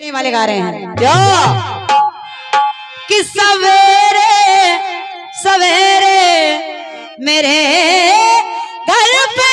सुनने वाले गा रहे हैं क्या कि सवेरे सवेरे मेरे घर पे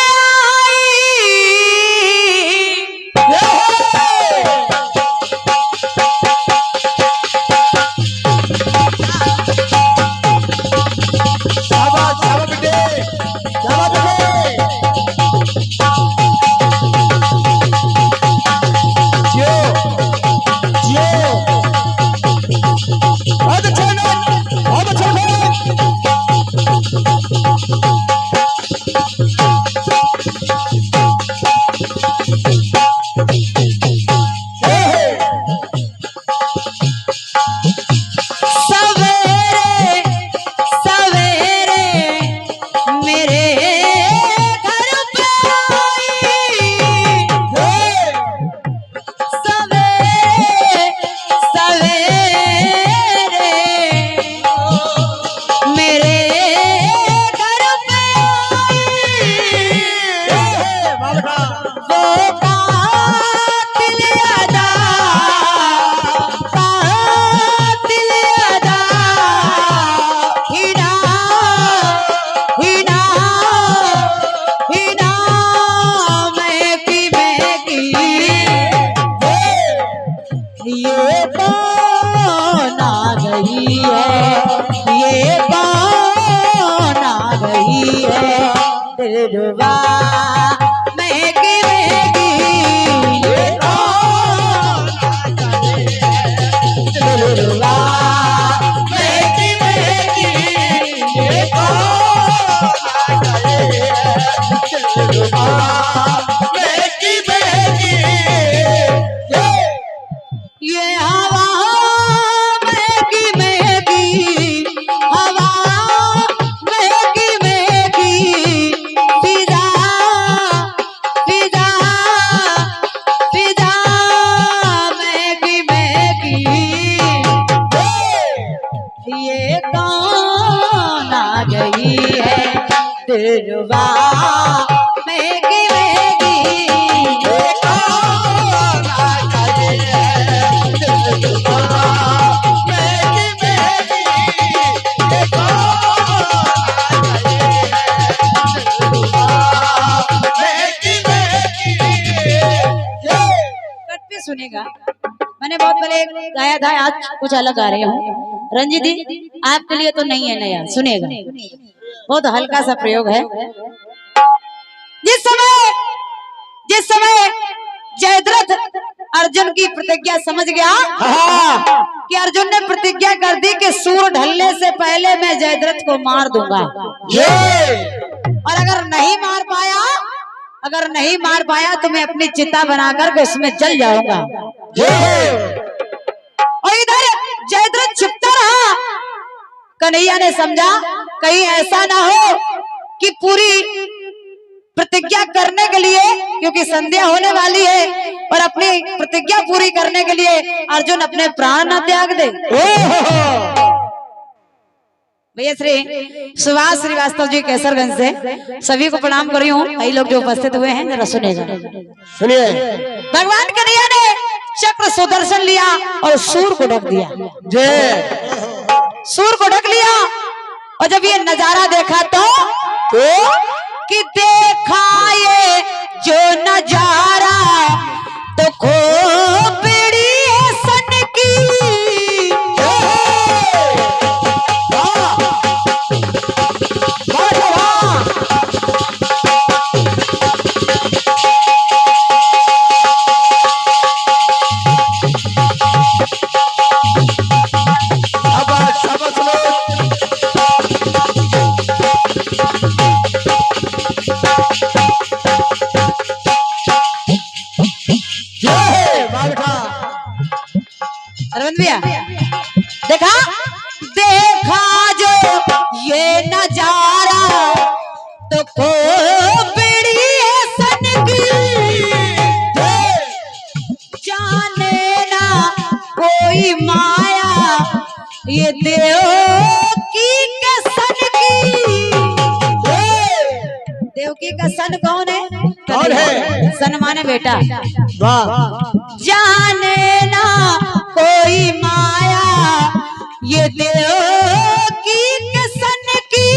सुनेगा। मैंने बहुत पहले गाया था, आज कुछ अलग गा रही हूँ। रंजीत जी आपके लिए तो नहीं है नया, सुनेगा। बहुत हल्का सा प्रयोग है। जिस समय जयद्रथ अर्जुन की प्रतिज्ञा समझ गया कि अर्जुन ने प्रतिज्ञा कर दी कि सूर्य ढलने से पहले मैं जयद्रथ को मार दूंगा, और अगर नहीं मार पाया तो मैं अपनी चिता बनाकर उसमें जल जाऊंगा। और इधर जयद्रथ चुपता रहा। कन्हैया ने समझा कहीं ऐसा ना हो कि पूरी प्रतिज्ञा करने के लिए, क्योंकि संध्या होने वाली है, और अपनी प्रतिज्ञा पूरी करने के लिए अर्जुन अपने प्राण न त्याग दे। भैया श्री सुभाष श्रीवास्तव जी केसरगंज से सभी को प्रणाम कर रही हूँ। कई लोग जो उपस्थित हुए हैं जरा सुनिएगा। सुनिए। भगवान कन्हैया ने चक्र सुदर्शन लिया और सूर को ढक दिया। सूर को ढक लिया, और जब ये नजारा देखा तो कि देखा ये जो नजारा तो खोपड़ी सन की। अरविंद भैया देखा जो ये नजारा तो खोपड़ी सन की। जाने ना कोई माया ये देवकी के सन की। देवकी का सन कौन है? सन माने बेटा। वाह। जाने ना ये दिल की किसन की,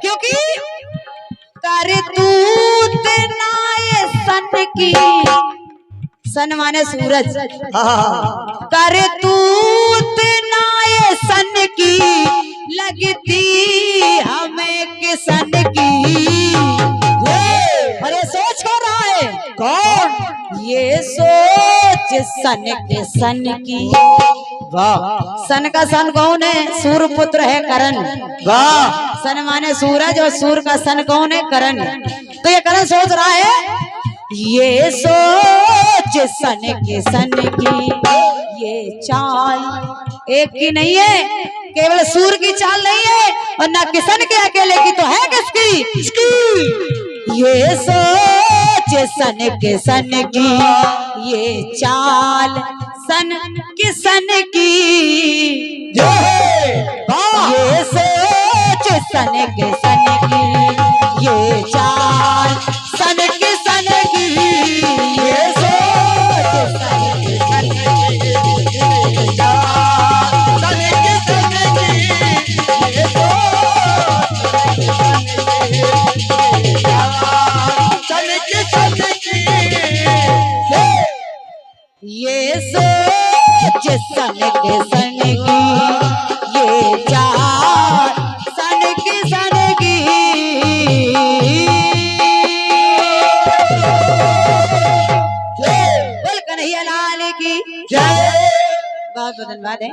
क्योंकि करतूत नाए सन की, सन माने सूरज, करतूत नाए सन की, लगती हमें किसन की। अरे सोच हो रहा है कौन? ये सोच सन के सन की। वाह। सन का सन कौन है? सूर्य पुत्र है करण। वाह। सन माने सूरज और सूर्य का सन कौन है? करण। तो ये करण सोच रहा है ये सोच सन के सन की, ये चाल एक की नहीं है, केवल सूर्य की चाल नहीं है और ना किसन के अकेले की, तो है किसकी? ये सोच सन के सन की, ये चाल सन किसन की। ये सोच सन के सन की, ये चाल सन किसन की, ये सोच सन के सन की, ये चाल सन किसन की, ये सोच सन किसन की, ये सोच सन के सन की, ये चाल सन किसन की। बोल कन्हैया लाल की जय। बहुत बहुत धन्यवाद है।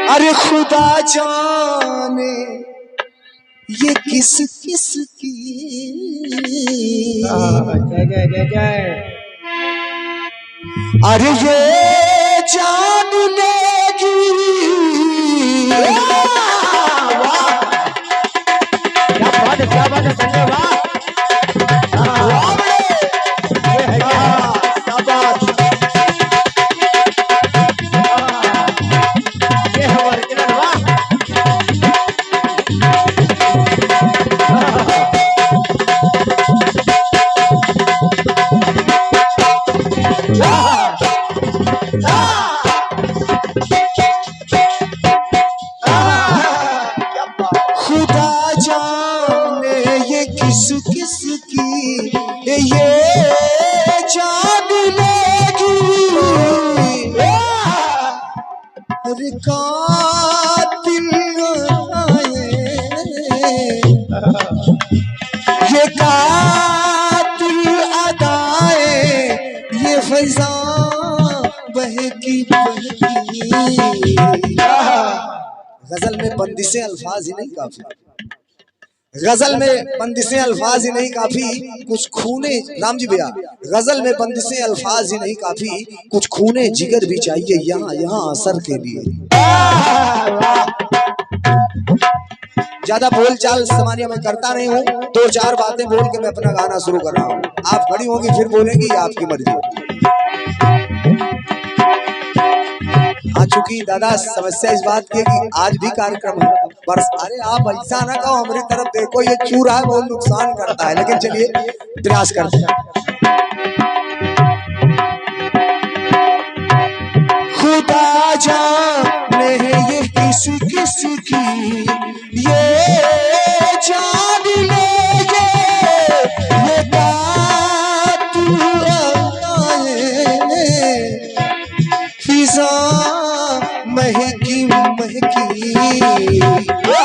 अरे खुदा जाने ये किस किस की, जय जय जय जय। अरे ये जान लेगी, क्या बात है संजय, वाह। खुदा जाने ये किस किस की, ये जान लेगी। अरे कातिल आए, ये कातिल अदाए, ये फैज़ा बहकी बहकी। गजल में बंदिशें अल्फाज ही नहीं काफी, गजल में बंदिशें अल्फाज ही नहीं काफी, कुछ खूने, राम जी भैया, गजल में बंदिशें अल्फाज ही नहीं काफी, कुछ खूने जिगर भी चाहिए यहाँ यहाँ असर के लिए। ज्यादा बोल चाल सामान्य मैं करता नहीं हूँ, दो चार बातें बोल के मैं अपना गाना शुरू कर रहा हूँ। आप खड़ी होंगी फिर बोलेंगी, आपकी मर्जी। चूंकि दादा समस्या इस बात की कि आज भी कार्यक्रम है बरस, अरे आप ऐसा ना कहो हमारी तरफ देखो, ये चूरा है बहुत नुकसान करता है, लेकिन चलिए प्रयास करते हैं। खुदा जाने ये किस किस की, ये जान लेगे, ये बात फिजा महकी महकी। तो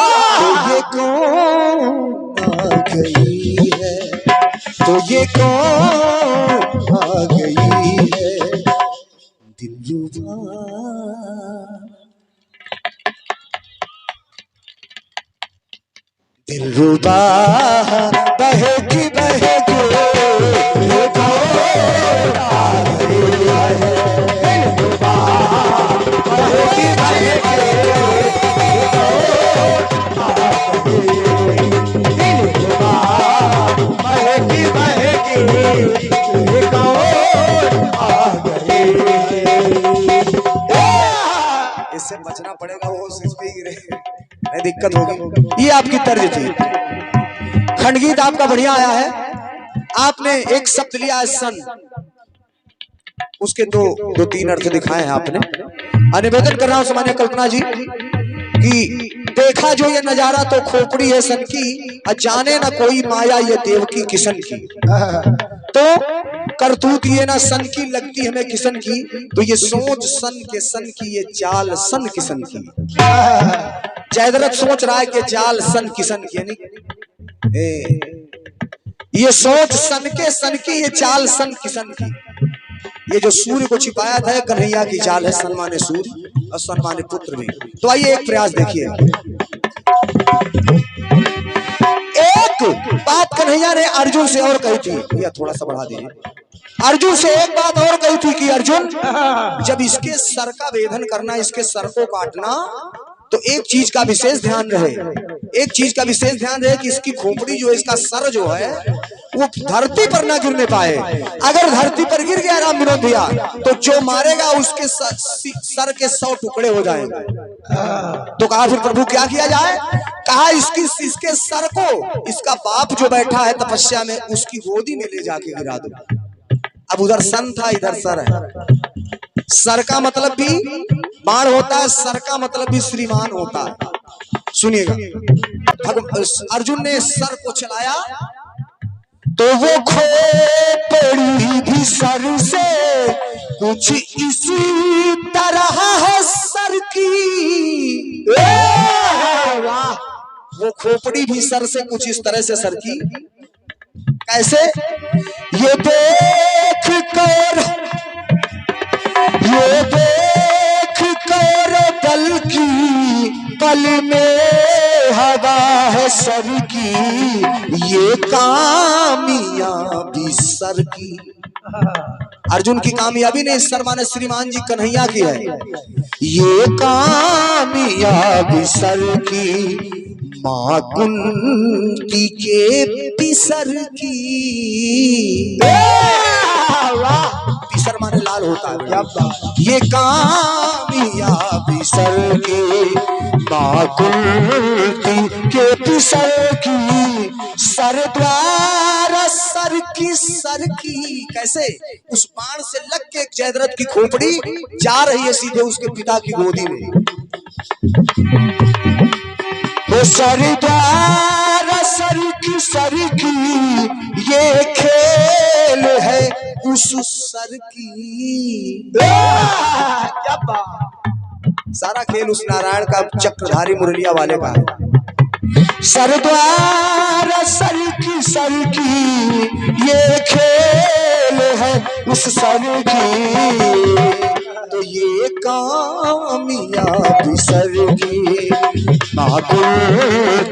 ये कौन आ गई है, तो ये कौन आ गई है, दिलरुबा दिलरुबा बहकी बहकी, ये कौन आ गई है, दिलरुबा बहकी बहकी, ये कौन आ गई, दिलरुबा बहकी बहकी, ये कौन आ गई। से बचना पड़ेगा, वो सिर पे गिरे नहीं दिक्कत होगी। ये आपकी तर्ज थी। खंडगीत आपका बढ़िया आया है। आपने एक शब्द लिया है सन, उसके दो तीन अर्थ दिखाए हैं आपने। निवेदन कर रहा हूं सामान्य कल्पना जी कि देखा जो ये नजारा तो खोपड़ी है सन की, जाने ना कोई माया ये देवकी किशन की। तो करतूत ये ना सन की लगती हमें किशन की, तो ये सोच सन के सन की, ये चाल सन किशन की। जयद्रथ सोच रहा है कि चाल सन किशन की, यानी ये सोच सन के सन की, ये चाल सन किशन की। ये जो सूर्य को छिपाया था कन्हैया की चाल है, सन्माने सूर्य और सन्माने पुत्र भी। तो आइए एक प्रयास देखिए। एक बात कन्हैया ने अर्जुन से और कही थी, भैया थोड़ा सा बढ़ा दीजिए। अर्जुन से एक बात और कही थी कि अर्जुन जब इसके सर का वेधन करना, इसके सर को काटना, तो एक चीज का विशेष ध्यान रहे, एक चीज का विशेष ध्यान रहे कि इसकी खोपड़ी जो है, इसका सर जो है वो धरती पर ना गिरने पाए। अगर धरती पर गिर गया राम विनोद भैया, तो जो मारेगा उसके सर के 100 टुकड़े हो जाएंगे। तो कहा फिर प्रभु क्या किया जाए? कहा इसके सर को इसका बाप जो बैठा है तपस्या में, उसकी गोदी में ले जाके गिरा दो। अब उधर सन था, इधर सर है। सर का मतलब भी बाण होता है, सर का मतलब भी श्रीमान होता है। सुनिएगा, अर्जुन ने सर को चलाया तो वो खोपड़ी भी सर से कुछ इसी तरह है सर की। वाह, वो खोपड़ी भी सर से कुछ इस तरह से सर की। कैसे? ये देख कर दल की पल में हवा है सर की, ये कामयाबी सर की। अर्जुन की कामयाबी नहीं, सर माने श्रीमान जी कन्हैया की है। ये कामयाबी सर की, मां कुंती के पिसर की। पिसर माने लाल होता है। ये कामयाबी सर की, मां कुंती के पिसर की, सर द्वारा सर की। कैसे? उस बाण से लग के जयद्रथ की खोपड़ी जा रही है सीधे उसके पिता की गोदी में। तो सर द्वारा सर की, ये खेल है उस सर की। क्या बात! सारा खेल उस नारायण का चक्रधारी मुरलिया वाले का है। सर द्वारा सर की, ये खेल है उस सर की। तो ये कामयाबी सर की, मां कुंती